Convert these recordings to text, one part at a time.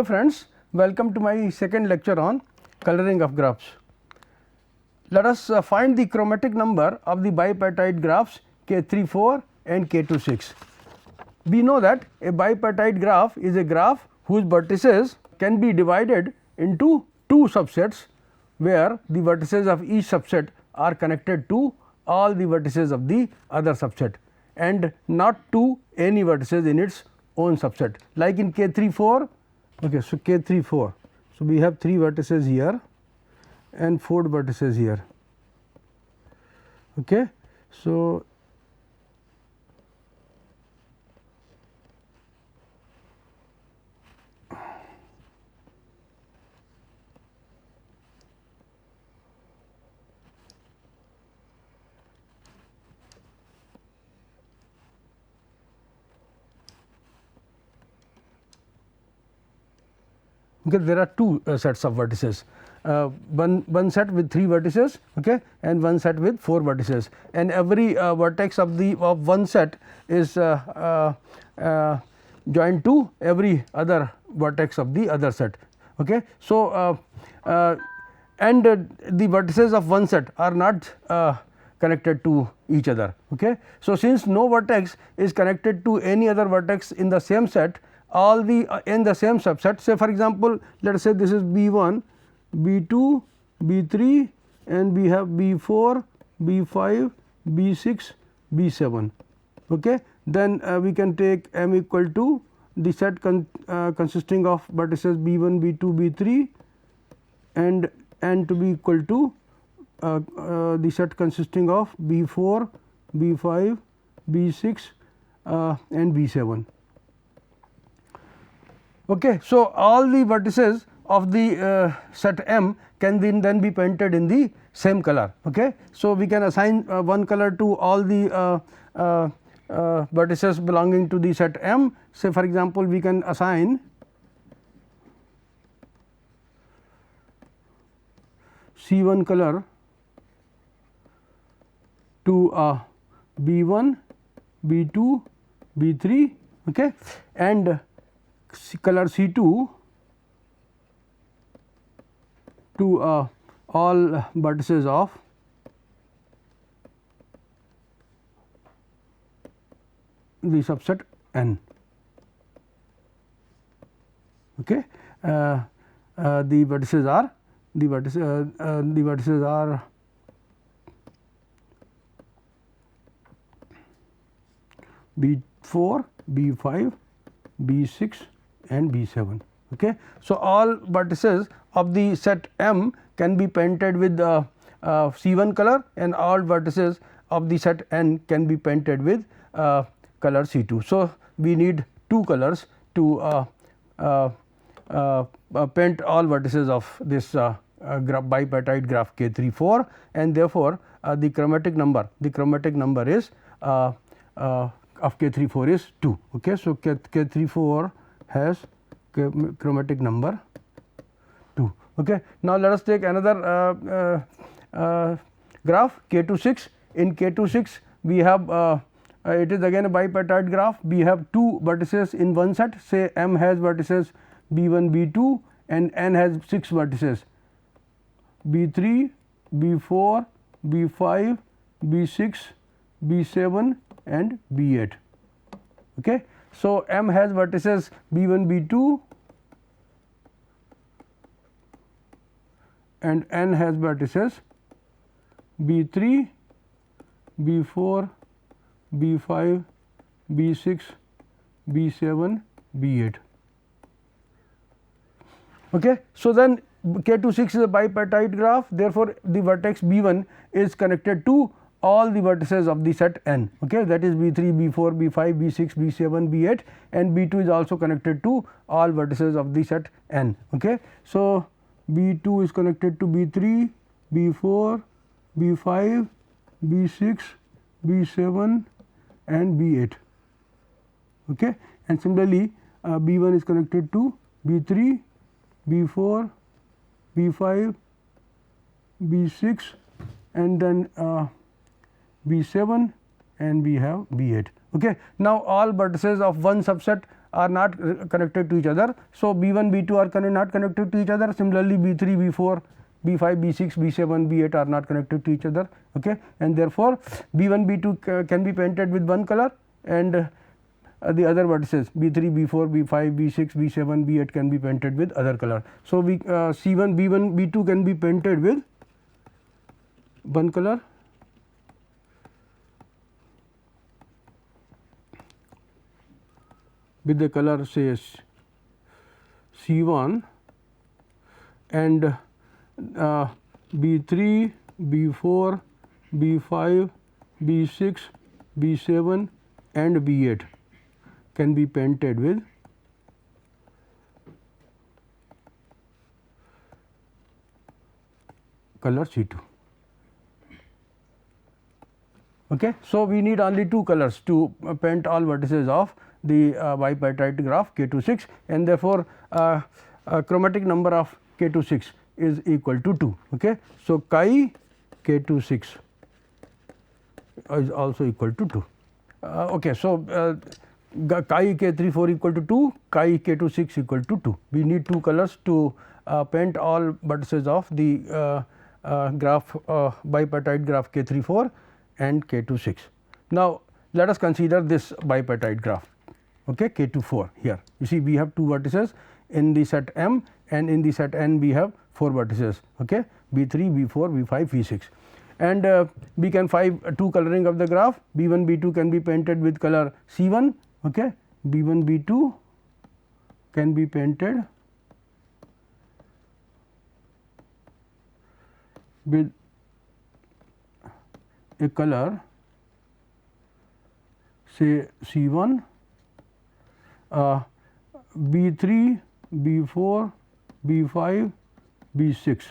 friends, welcome to my second lecture on coloring of graphs. Let us find the chromatic number of the bipartite graphs K34 and K26. We know that a bipartite graph is a graph whose vertices can be divided into two subsets, where the vertices of each subset are connected to all the vertices of the other subset and not to any vertices in its own subset. Like in K34, okay, so K34, so we have 3 vertices here and 4 vertices here. Okay. So, okay, there are two sets of vertices, one set with 3 vertices, okay, and one set with 4 vertices, and every vertex of one set is joined to every other vertex of the other set. Okay. So, and the vertices of one set are not connected to each other. Okay. So, since no vertex is connected to any other vertex in the same set, all the in the same subset, say for example, let us say this is B1, B2, B3 and we have B4, B5, B6, B7. Okay. Then we can take M equal to the set consisting of vertices B1, B2, B3 and N to be equal to the set consisting of B4, B5, B6 and B7. Okay. So, all the vertices of the set M can then be painted in the same color. Okay. So, we can assign one color to all the vertices belonging to the set M. Say for example, we can assign C1 color to B1, B2, B3, okay, and color C2 to all vertices of the subset N. Okay. The vertices are B4, B5, B6 and B7. Okay. So, all vertices of the set M can be painted with C1 color and all vertices of the set N can be painted with color C2. So, we need 2 colors to paint all vertices of this bipartite graph K34, and therefore, the chromatic number is of K34 is 2. Okay. So, K34 has chromatic number 2. Okay. Now, let us take another graph K26. In K26 we have it is again a bipartite graph. We have 2 vertices in one set, say M has vertices B1, B2 and N has 6 vertices B3, B4, B5, B6, B7 and B8. Okay. So, M has vertices B1, B2 and N has vertices B3, B4, B5, B6, B7, B8. Okay. So, then K26 is a bipartite graph, therefore, the vertex B1 is connected to all the vertices of the set N, okay, that is B3, B4, B5, B6, B7, B8 and B2 is also connected to all vertices of the set N. Okay. So, B2 is connected to B3, B4, B5, B6, B7 and B8. Okay. And similarly, B1 is connected to B3, B4, B5, B6 and then B7 and we have B8. Okay. Now, all vertices of one subset are not connected to each other. So, B1, B2 are not connected to each other. Similarly, B3, B4, B5, B6, B7, B8 are not connected to each other, okay. And therefore, B1, B2 can be painted with one color, and the other vertices B3, B4, B5, B6, B7, B8 can be painted with other color. So, C1, B1, B2 can be painted with one color, with the color say C1, and B3, B4, B5, B6, B7 and B8 can be painted with color C2. Okay. So, we need only two colors to paint all vertices of the bipartite graph K26, and therefore, chromatic number of K26 is equal to 2. Okay. So, chi K26 is also equal to 2. Okay. So, chi K34 equal to 2, chi K26 equal to 2. We need two colors to paint all vertices of the graph bipartite graph K34 and K26. Now, let us consider this bipartite graph, okay, K24 here. You see, we have two vertices in the set M, and in the set N we have 4 vertices, okay, B3, B4, B5, B6, and we can find two coloring of the graph. B1, B2 can be painted with color C1, okay, B1, B2 can be painted with a color say C1, B3, B4, B5, B6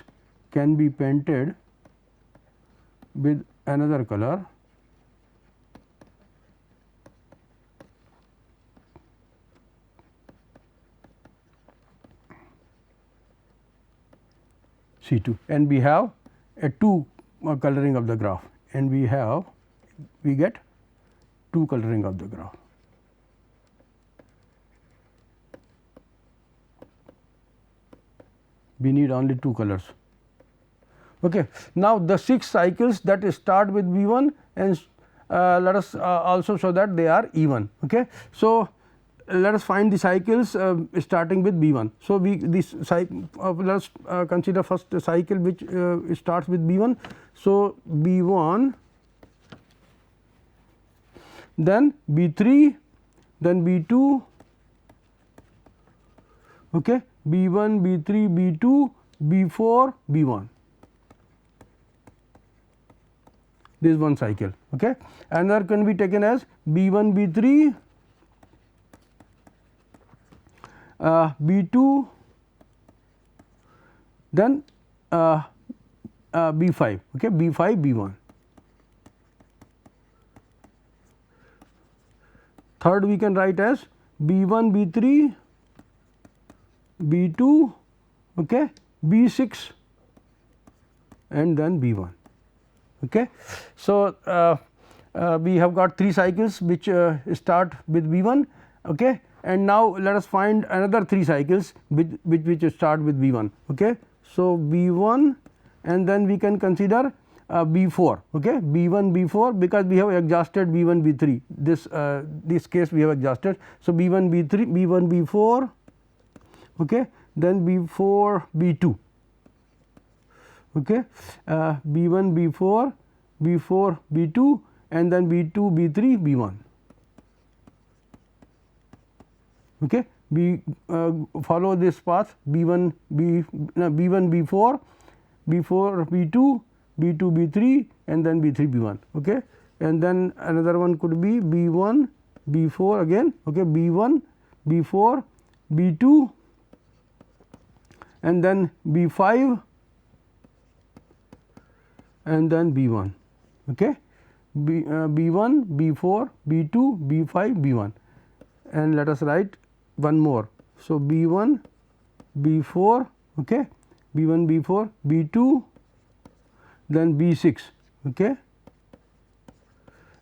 can be painted with another color C2, and we have a two coloring of the graph, and we get two coloring of the graph. We need only two colors. Okay. Now, the 6 cycles that start with B1, and let us also show that they are even. Okay. So, let us find the cycles starting with B1. So, let us consider first the cycle which starts with B1. So, B1, then B3, then B2, okay, B1, B3, B2, B4, B1. This is one cycle. Okay. Another can be taken as B1, B3, B2, then B5, okay, B5, B1. Third we can write as B1, B3, B2, okay, B6 and then B1. Okay. So, we have got 3 cycles which start with B1, okay, and now let us find another 3 cycles which start with B1. Okay. So, B1 and then we can consider B4, okay, B1, B4, because we have exhausted B1, B3, this case we have exhausted. So, B1, B3, B1, B4, okay, then B4, B2, okay, B1, B4, B4, B2 and then B2, B3, B1. Okay. We follow this path B1, B4, B4, B2, B2, B3 and then B3, B1. Okay. And then another one could be B1, B4 again, okay, B1, B4, B2 and then B5 and then B1, okay, B1, B4, B2, B5, B1, and let us write one more. So, B1, B4, okay, B1, B4, B2, then B6, okay,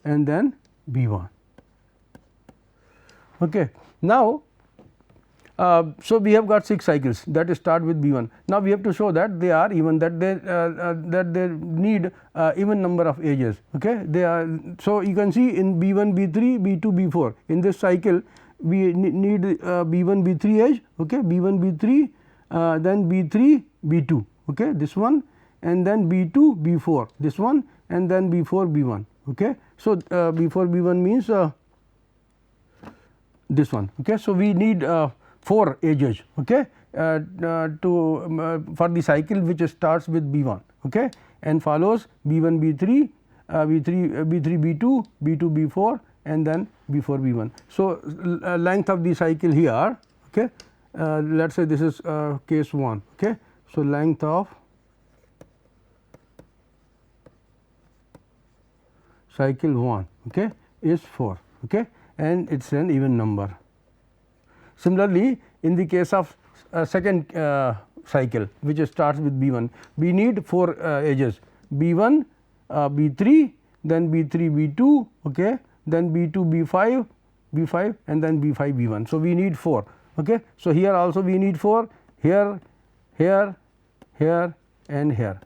and then B1. Okay. Now, So, we have got 6 cycles that start with B1. Now, we have to show that they are even, that they need even number of edges. Okay? They are, so you can see in B1, B3, B2, B4 in this cycle we need B1, B3 edge, okay? B1, B3, then B3, B2, okay? This one, and then B2, B4, this one, and then B4, B1. Okay? So, B4, B1 means this one. Okay? So, we need 4 edges, okay, for the cycle which starts with B1, okay, and follows B1, B3, B3, B2, B2, B4, and then B4, B1. So, length of the cycle here, okay, let us say this is case 1. Okay. So, length of cycle 1, okay, is 4, okay, and it is an even number. Similarly, in the case of second cycle which starts with B1, we need 4 edges B1, B3, then B3, B2, okay, then B2, B5, B5, and then B5, B1. So, we need 4. Okay. So, here also we need 4, here, here, here, and here.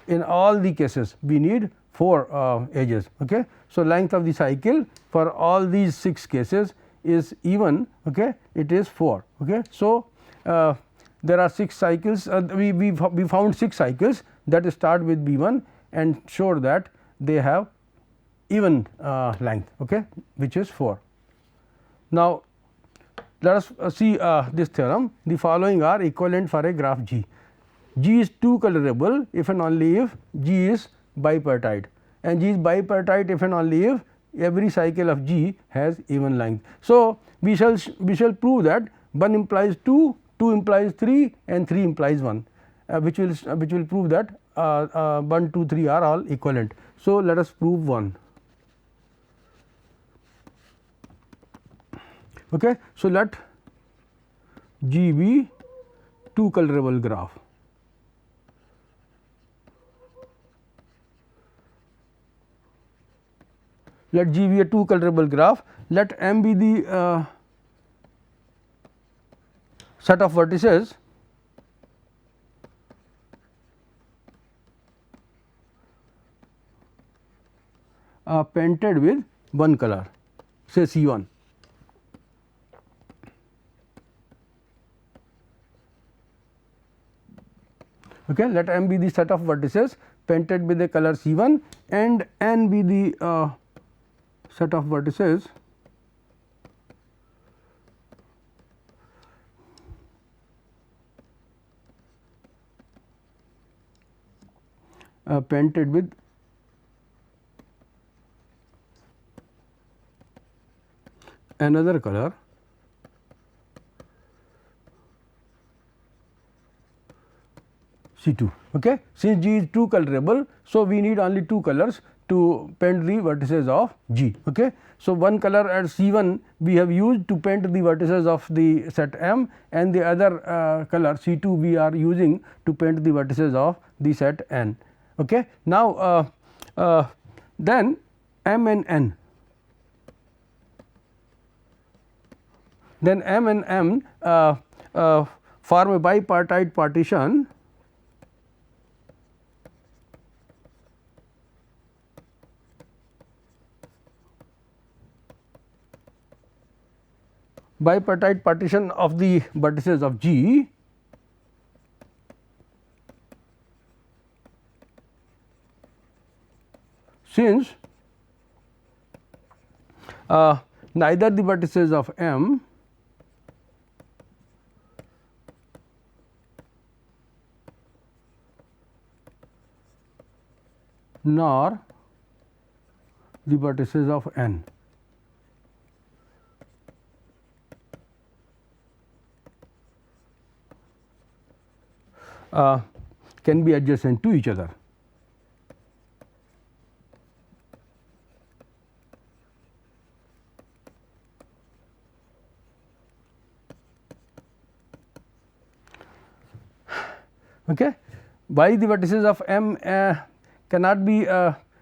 In all the cases we need 4 edges. Okay. So, length of the cycle for all these 6 cases is even, okay, it is 4. Okay. So, there are 6 cycles, we found 6 cycles that start with B1 and showed that they have even length, okay, which is 4. Now, let us see this theorem. The following are equivalent for a graph G. G is 2 colorable if and only if G is bipartite, and G is bipartite if and only if every cycle of G has even length. So, we shall prove that 1 implies 2, 2 implies 3, and 3 implies 1, which will prove that 1, 2, 3 are all equivalent. So, let us prove 1. Okay. So, let G be 2 colorable graph. Let G be a 2 colorable graph. Let M be the set of vertices painted with one color, say C1. Okay. Let M be the set of vertices painted with the color C1, and N be the set of vertices painted with another color C2. Okay. Since G is 2 colorable, so we need only 2 colors to paint the vertices of G. Okay. So, one color at C1 we have used to paint the vertices of the set M, and the other color C2 we are using to paint the vertices of the set N. Okay. Now, then M and N, then M and M form a bipartite partition bipartite partition of the vertices of G since neither the vertices of M nor the vertices of N can be adjacent to each other. Okay. Why the vertices of M cannot be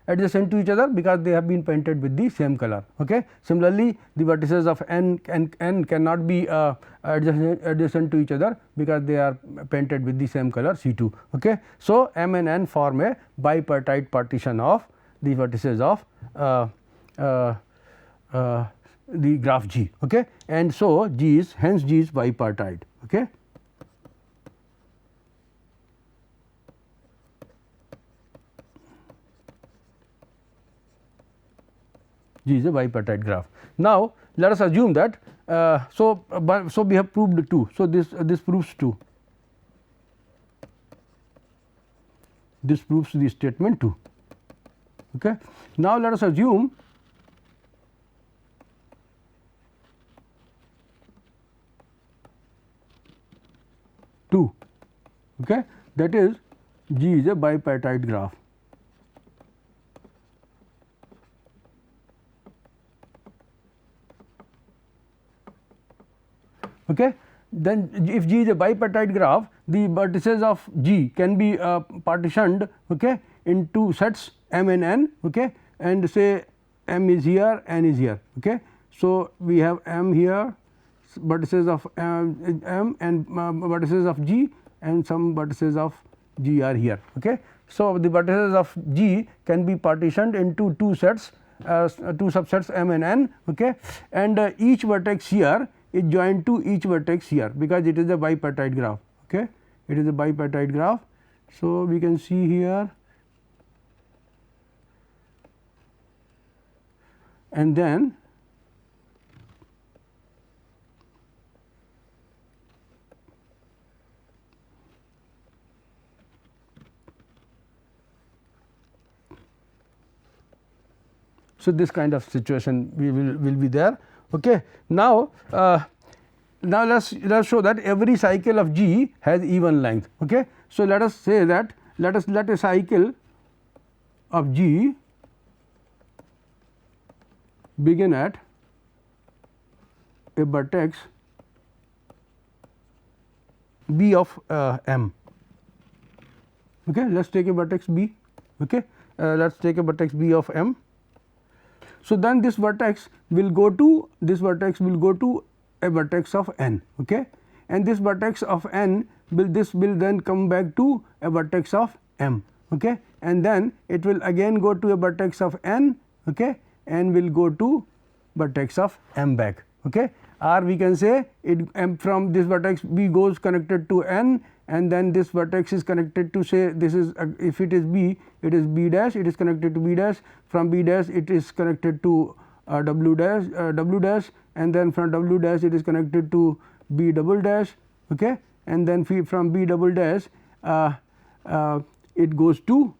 adjacent to each other because they have been painted with the same color. Okay. Similarly, the vertices of n cannot be adjacent to each other because they are painted with the same color C 2. Okay. So, M and N form a bipartite partition of the vertices of the graph G. Okay. And so, G is hence G is bipartite. Okay. G is a bipartite graph. Now, let us assume that so we have proved 2. So, this proves 2. This proves the statement 2. Okay. Now, let us assume two. Okay. That is G is a bipartite graph. Okay. Then if G is a bipartite graph, the vertices of G can be partitioned, okay, into sets M and N, okay, and say M is here, N is here. Okay. So, we have M here, vertices of M and vertices of G, and some vertices of G are here. Okay. So, the vertices of G can be partitioned into two sets, two subsets M and N, okay, and each vertex here is joined to each vertex here because it is a bipartite graph. Okay. It is a bipartite graph. So, we can see here, and then so this kind of situation will be there. Okay. Now, now let us show that every cycle of G has even length. Okay. So, let us say that let a cycle of G begin at a vertex B of M. Okay. Let us take a vertex B. Okay. Let us take a vertex B of M. So, then this vertex will go to a vertex of N, okay, and this vertex of N will then come back to a vertex of M, okay, and then it will again go to a vertex of N, okay, and will go to vertex of M back, okay, or we can say it M from this vertex B goes connected to N, and then this vertex is connected to, say, this is if it is B, it is B dash, it is connected to B dash, from B dash it is connected to W dash, and then from W dash it is connected to B double dash, okay, and then from B double dash it goes to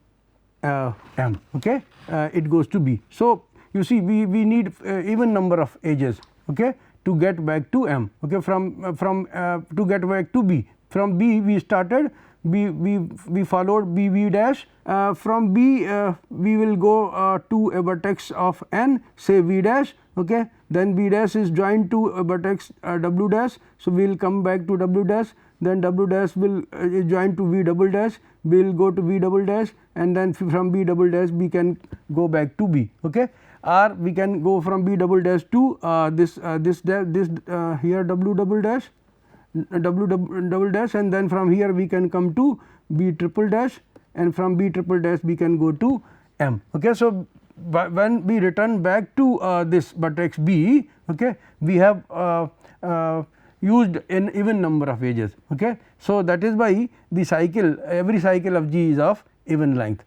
M, okay, it goes to B. So, you see we need even number of edges, okay, to get back to M, okay, to get back to B. From B we started, we followed B dash, from B we will go to a vertex of N, say V dash, okay, then V dash is joined to a vertex W dash. So, we will come back to W dash, then W dash will join to V double dash, we will go to V double dash, and then from V double dash we can go back to B, okay, or we can go from B double dash to this here W double dash, W double dash, and then from here we can come to B triple dash, and from B triple dash we can go to M. Okay. So, when we return back to this vertex B, okay, we have used an even number of edges. Okay. So, that is why the cycle, every cycle of G is of even length.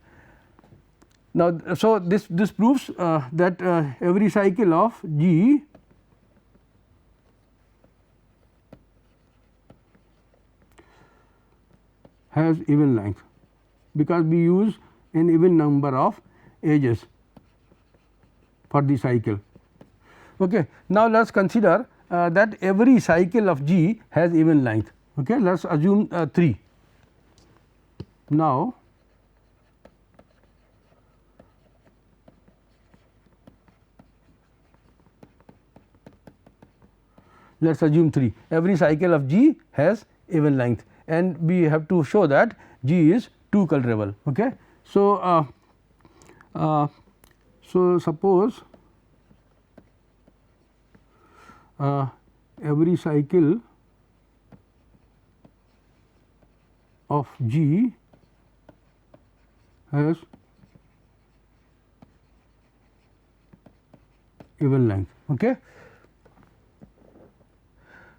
Now, so this proves that every cycle of G has even length because we use an even number of edges for the cycle. Okay. Now, let us consider that every cycle of G has even length. Okay. Let us assume 3. Now, let us assume 3. Every cycle of G has even length, and we have to show that G is 2 colorable. Okay. So, So, suppose every cycle of G has even length. Okay.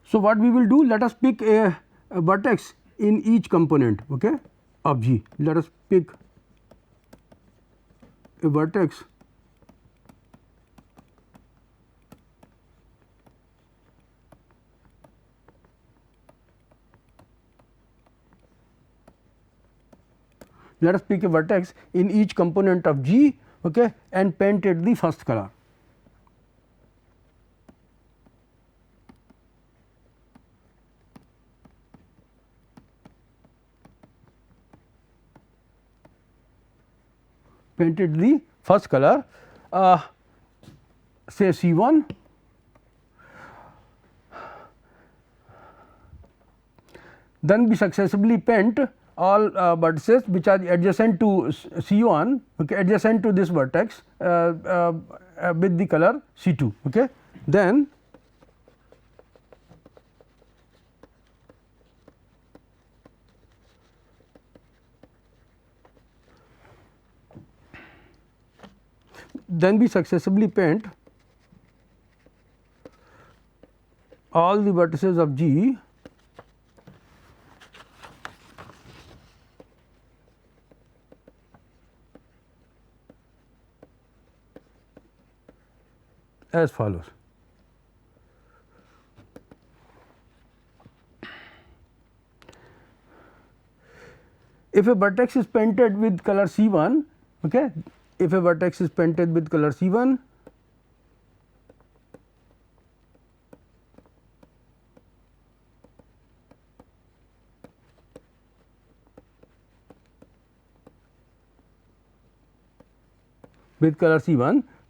So, what we will do, let us pick a vertex in each component, okay, of G. Let us pick a vertex in each component of G, okay, and paint it the first color. Painted the first color, say C1, then we successively paint all vertices which are adjacent to C1, okay, adjacent to this vertex with the color C2. Okay. Then we successively paint all the vertices of G as follows. If a vertex is painted with color C1, okay, if a vertex is painted with color C1,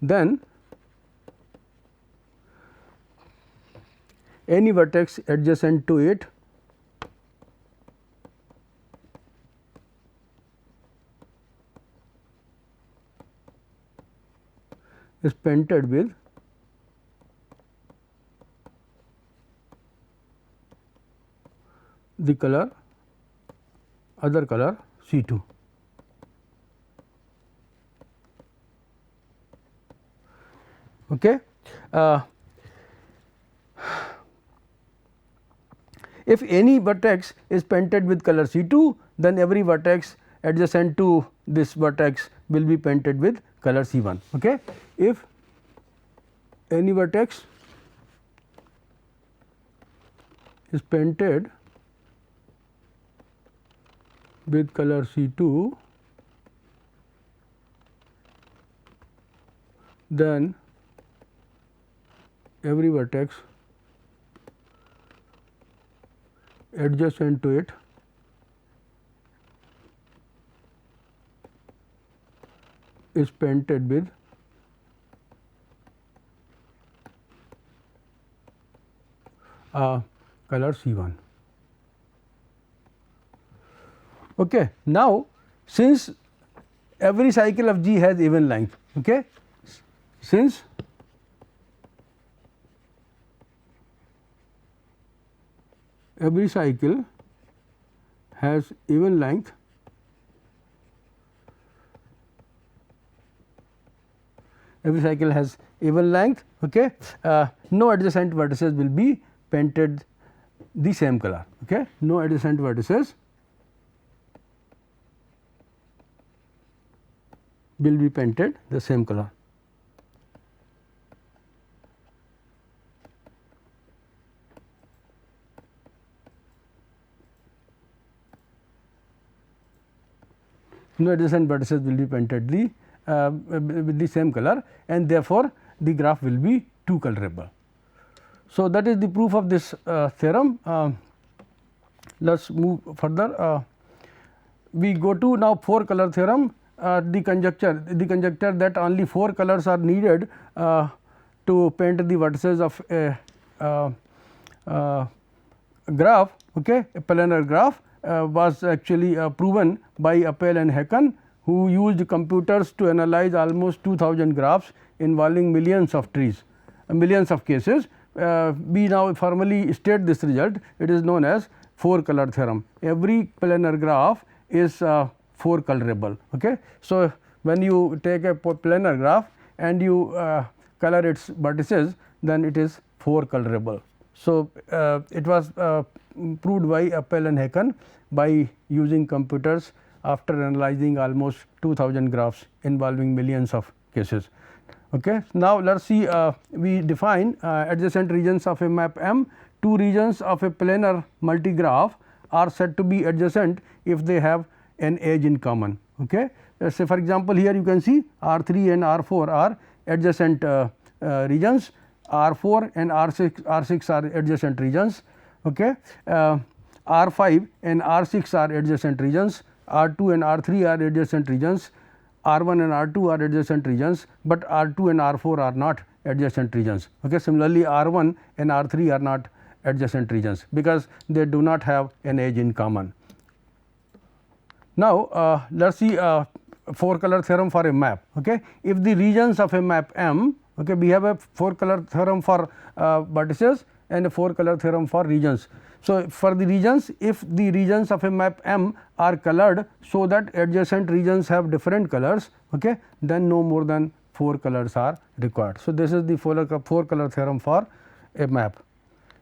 then any vertex adjacent to it is painted with the color other color C2. Okay. If any vertex is painted with color C2, then every vertex adjacent to this vertex will be painted with color C1. Okay. If any vertex is painted with color C2, then every vertex adjacent to it is painted with color C1. Okay. Now, since every cycle of G has even length, okay, since every cycle has even length, okay, no adjacent vertices will be painted the same color. Okay. No adjacent vertices will be painted the same color. No adjacent vertices will be painted with the same color, and therefore, the graph will be two colorable. So, that is the proof of this theorem. Let us move further. We go to now 4 color theorem. The conjecture that only 4 colors are needed to paint the vertices of a graph, okay, a planar graph, was actually proven by Appel and Haken, who used computers to analyze almost 2000 graphs involving millions of trees, millions of cases. We now formally state this result. It is known as 4 color theorem. Every planar graph is 4 colorable. Okay. So, when you take a planar graph and you color its vertices, then it is 4 colorable. So, it was proved by Appel and Haken by using computers after analyzing almost 2000 graphs involving millions of cases. Okay. Now, let us see, we define adjacent regions of a map M. Two regions of a planar multigraph are said to be adjacent if they have an edge in common. Okay. Say for example, here you can see R 3 and R 4 are adjacent regions, R 4 and R 6 are adjacent regions. Okay. R 5 and R 6 are adjacent regions, R 2 and R 3 are adjacent regions, R 1 and R 2 are adjacent regions, but R 2 and R 4 are not adjacent regions. Okay. Similarly, R 1 and R 3 are not adjacent regions because they do not have an edge in common. Now, let us see 4 color theorem for a map. Okay. If the regions of a map M, okay, we have a 4 color theorem for vertices and a 4 color theorem for regions. So, for the regions, if the regions of a map M are colored so that adjacent regions have different colors, okay, then no more than 4 colors are required. So, this is the 4 color theorem for a map.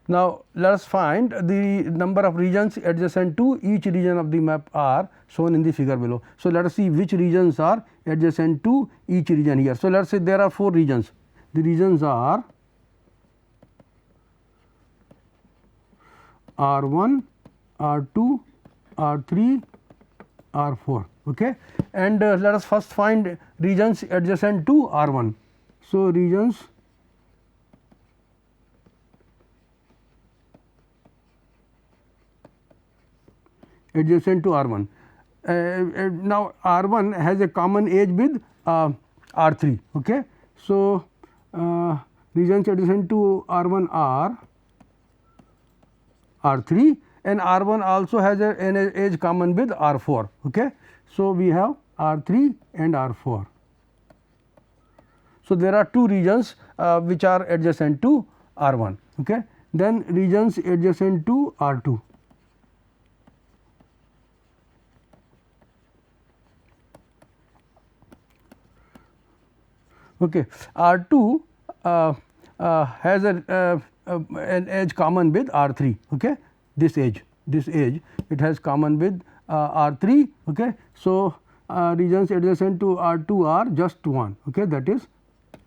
Now, let us find the number of regions adjacent to each region of the map are shown in the figure below. So, let us see which regions are adjacent to each region here. So, let us say there are 4 regions. The regions are R 1, R 2, R 3, R 4. Okay. And let us first find regions adjacent to R 1. So, regions adjacent to R 1. Now, R 1 has a common edge with R 3. Okay. So, regions adjacent to R 1 are R 3 and R 1 also has an edge common with R 4. Okay. So, we have R 3 and R 4. So, there are 2 regions which are adjacent to R 1. Okay. Then regions adjacent to R 2. Okay. R 2 has an edge common with R 3. Okay. This edge it has common with R 3. Okay. So, regions adjacent to R 2 are just one, okay, that is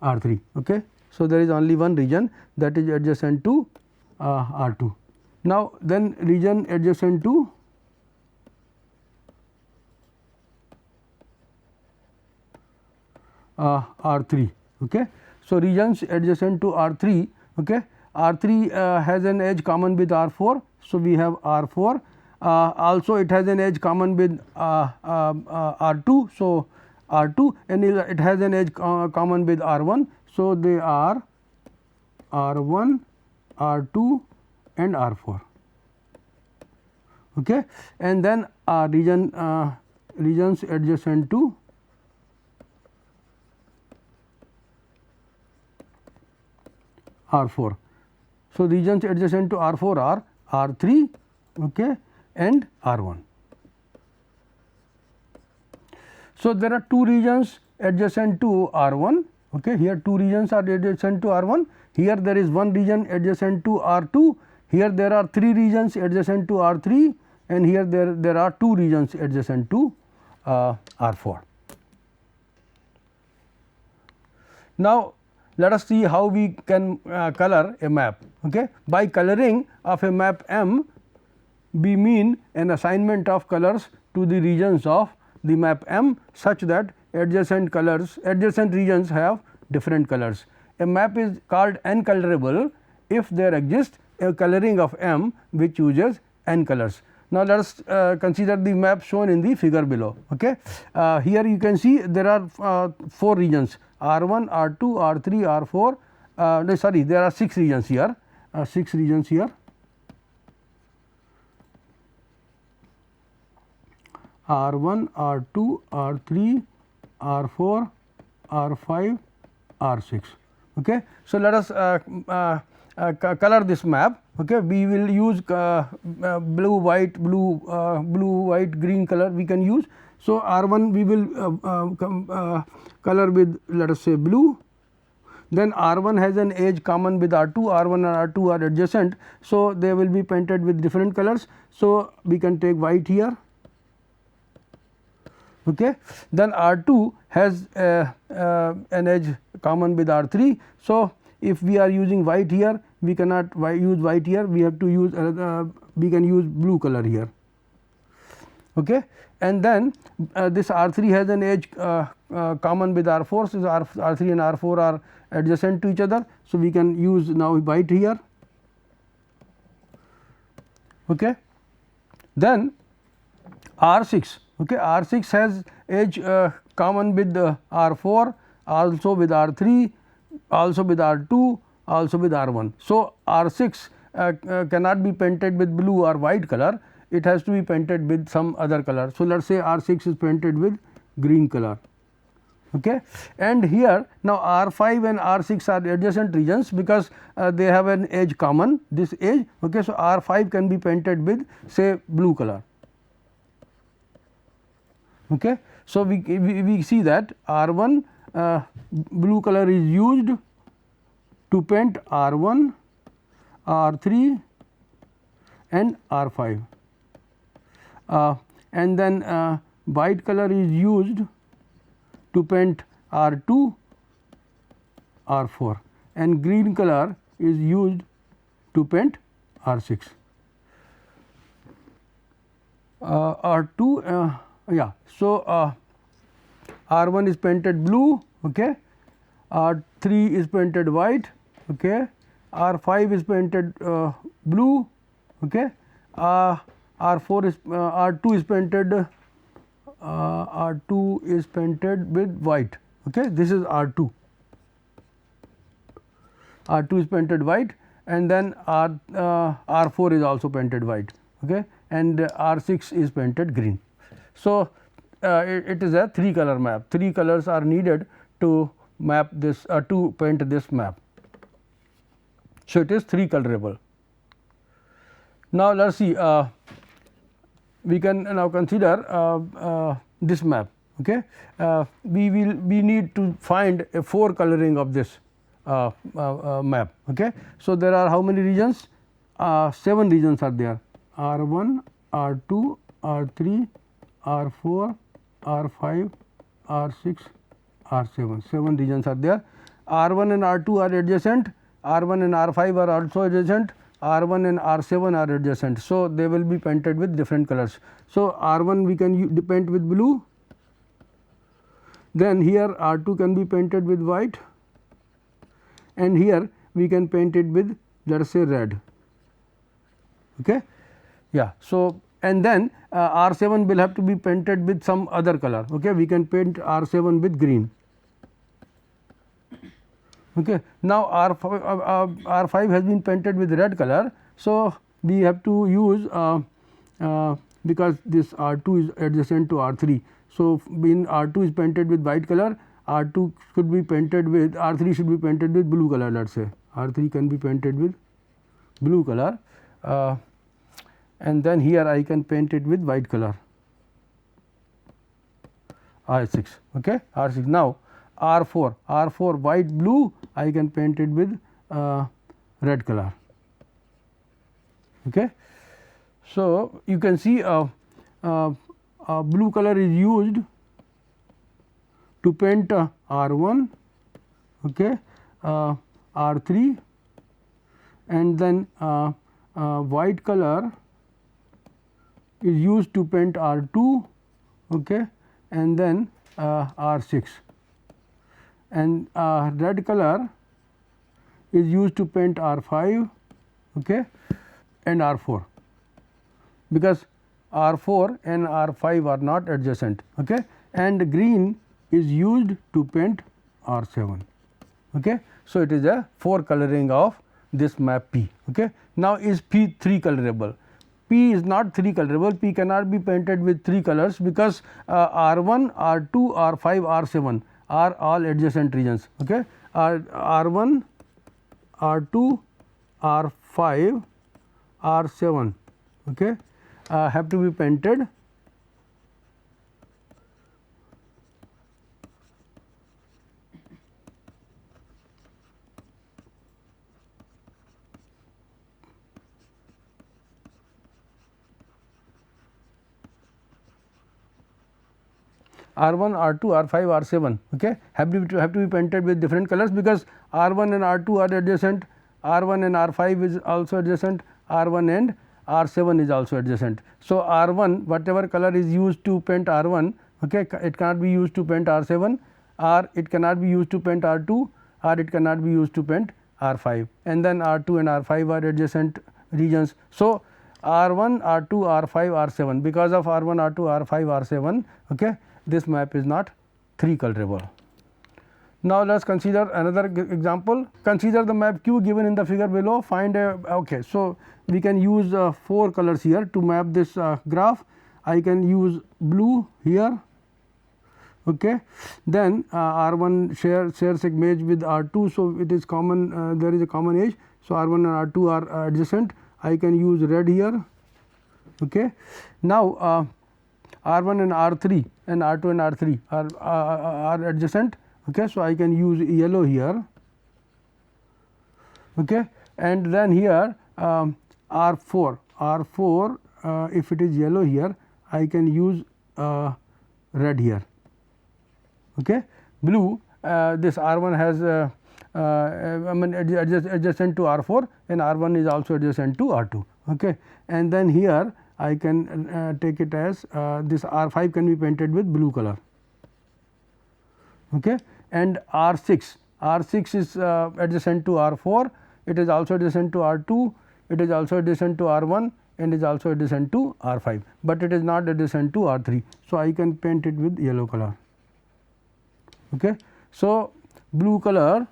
R 3. Okay. So, there is only one region that is adjacent to R 2. Now, then region adjacent to R 3. Okay. So, regions adjacent to R 3, okay. R 3 has an edge common with R 4. So, we have R 4, also it has an edge common with R 2. So, R 2 and it has an edge common with R 1. So, they are R 1, R 2 and R 4. Okay. And then regions adjacent to R 4. So, regions adjacent to R 4 are R 3, okay, and R 1. So, there are 2 regions adjacent to R 1, okay. Here 2 regions are adjacent to R 1, here there is 1 region adjacent to R 2, here there are 3 regions adjacent to R 3 and here there are 2 regions adjacent to R 4. Now, let us see how we can color a map. Okay. By coloring of a map M, we mean an assignment of colors to the regions of the map M such that adjacent regions have different colors. A map is called n colorable if there exists a coloring of M which uses n colors. Now, let us consider the map shown in the figure below. Okay. Here you can see there are 4 regions R 1, R 2, R 3, R 4, no, sorry, there are 6 regions here, 6 regions here. R1, R2, R3, R4, R5, R6. Okay. So, let us color this map. Okay. We will use blue, white, blue, white, green color we can use. So, R1 we will color with, let us say, blue. Then R1 has an edge common with R2, R1 and R2 are adjacent. So, they will be painted with different colors. So, we can take white here. Okay. Then R2 has an edge common with R3. So, if we are using white here, we cannot use white here, we have to use we can use blue color here. Okay. And then this R3 has an edge common with R4, so R3 and R4 are adjacent to each other. So, we can use now white here. Okay. Then R6, okay, R6 has edge common with R4, also with R3, also with R2, also with R1. So, R6 cannot be painted with blue or white color, it has to be painted with some other color. So, let us say R6 is painted with green color. Okay. And here now R5 and R6 are adjacent regions because they have an edge common, this edge. Okay. So, R5 can be painted with, say, blue color. Okay. So, we see that R1 blue color is used to paint R1, R3 and R5, and then white color is used to paint R2, R4, and green color is used to paint R6. R2 yeah. So, R1 is painted blue, okay. R3 is painted white, okay. R5 is painted blue, okay. R4 is R2 is painted R2 is painted with white, okay. This is R2. R2 is painted white, and then R4 is also painted white, okay, and R6 is painted green. So, it is a 3 color map. 3 colors are needed to map this to paint this map. So, it is 3 colorable. Now, let us see, we can now consider this map. Okay. We need to find a 4 coloring of this map. Okay. So, there are how many regions? 7 regions are there, R1, R2, R3, R4, R5, R6, R7, 7 regions are there. R1 and R2 are adjacent, R1 and R5 are also adjacent, R1 and R7 are adjacent. So, they will be painted with different colors. So, R1 we can paint with blue, then here R2 can be painted with white, and here we can paint it with, let us say, red. Okay. Yeah. So, and then R7 will have to be painted with some other color. Okay. We can paint R7 with green. Okay. Now, R5 has been painted with red color. So, we have to use because this R2 is adjacent to R3. So, when R2 is painted with white color, R2 should be painted with, R3 should be painted with blue color, let us say. R3 can be painted with blue color. And then here I can paint it with white color, R6. Okay. R6. Now, R4 white blue, I can paint it with red color. Okay. So, you can see blue color is used to paint R1, okay, R3, and then white color is used to paint R2, okay, and then R6, and red color is used to paint R5, okay, and R4, because R4 and R5 are not adjacent, okay, and green is used to paint R7. Okay. So, it is a 4 coloring of this map P. Okay. Now, is P 3 colorable? P is not 3 colorable, P cannot be painted with 3 colors because R1, R2, R5, R7 are all adjacent regions. Okay. R1, R2, R5, R7 okay, have to be painted R1, R2, R5, R7 okay, have to be painted with different colors because R1 and R2 are adjacent, R1 and R5 is also adjacent, R1 and R7 is also adjacent. So, R1 whatever color is used to paint R1 okay, it cannot be used to paint R7 or it cannot be used to paint R2 or it cannot be used to paint R5 and then R2 and R5 are adjacent regions. So, R1, R2, R5, R7 because of R1, R2, R5, R7 okay, this map is not 3 colorable. Now, let us consider another example. Consider the map Q given in the figure below, find a okay. So, we can use 4 colors here to map this graph. I can use blue here okay. Then R1 shares image with R2. So, it is common there is a common edge. So, R1 and R2 are adjacent. I can use red here okay. Now, R1 and R3 and R2 and R3 are adjacent okay. So, I can use yellow here okay. And then here R4 if it is yellow here I can use red here okay. Blue this R1 has I mean adjacent to R4 and R1 is also adjacent to R2 okay. And then here I can take it as this R5 can be painted with blue color okay. And R6 is adjacent to R4, it is also adjacent to R2, it is also adjacent to R1 and is also adjacent to R5, but it is not adjacent to R3. So, I can paint it with yellow color okay. So, blue color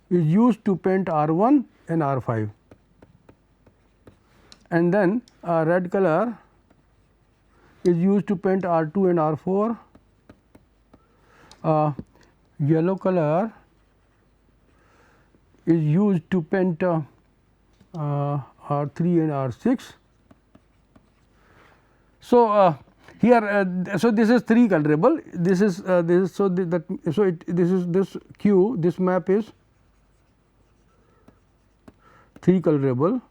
is used to paint R1 and R5 and then red color is used to paint R2 and R4, yellow color is used to paint R3 and R6. So, here so this is 3 colorable, this is so this Q, this map is 3 colorable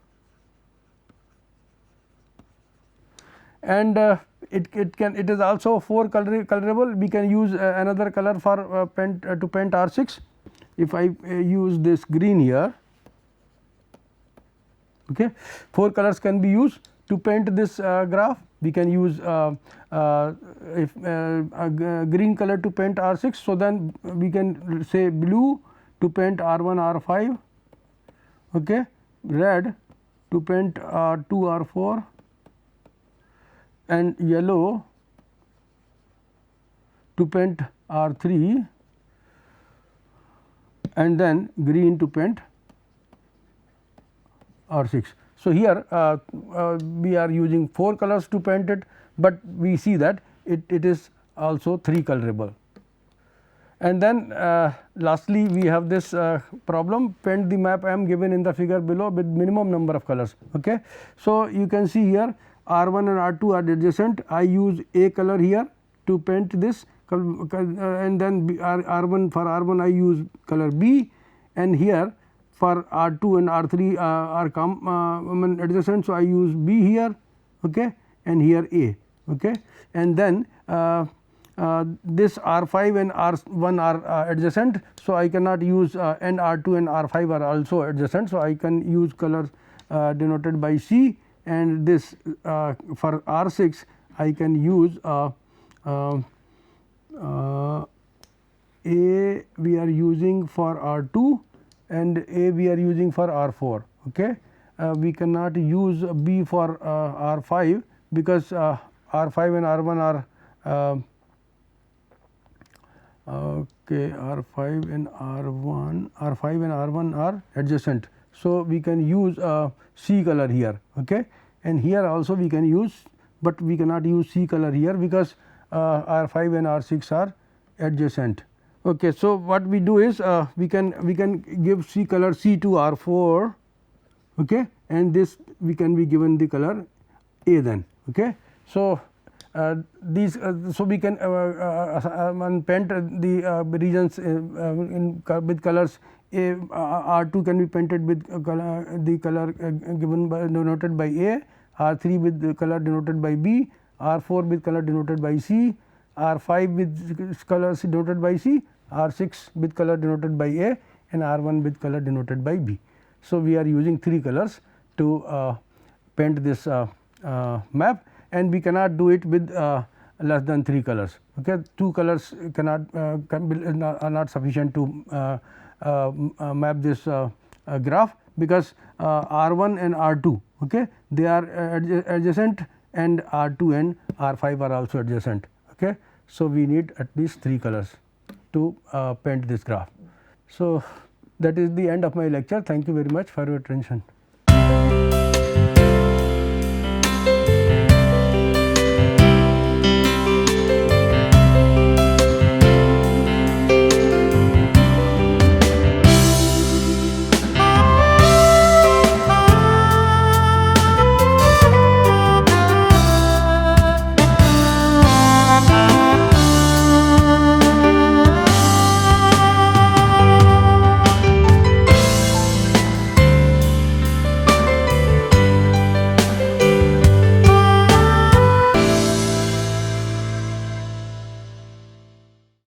and it is also 4 colorable. We can use another color for to paint R6. If I use this green here okay, 4 colors can be used to paint this graph. We can use green color to paint R6. So, then we can say blue to paint R1 R5 okay, red to paint R2 R4 and yellow to paint R3 and then green to paint R6. So, here we are using 4 colors to paint it, but we see that it is also 3 colorable. And then lastly, we have this problem, paint the map M given in the figure below with minimum number of colors. Okay. So, you can see here R1 and R2 are adjacent. I use A color here to paint this and then R1 for R1 I use color B and here for R2 and R3 are adjacent. So, I use B here okay, and here A okay. And then this R5 and R1 are adjacent. So, I cannot use and R2 and R5 are also adjacent. So, I can use color denoted by C and this for R6 I can use A we are using for R2 and A we are using for R4 okay. We cannot use B for R5 because R5 and R1 are okay, R5 and R1 are adjacent. So, we can use C color here, okay, and here also we can use, but we cannot use C color here because R 5 and R 6 are adjacent. Okay. So, what we do is we can give C color C to R 4, okay, and this we can be given the color A then. Okay. So, these so we can paint the regions with colors. R 2 can be painted with the color given by denoted by A, R 3 with the color denoted by B, R 4 with color denoted by C, R 5 with colors denoted by C, R 6 with color denoted by A, and R 1 with color denoted by B. So, we are using 3 colors to paint this map, and we cannot do it with less than 3 colors. Okay. 2 colors cannot are not sufficient to map this graph, because R 1 and R 2, okay, they are adjacent, and R 2 and R 5 are also adjacent. Okay. So, we need at least 3 colors to paint this graph. So, that is the end of my lecture. Thank you very much for your attention.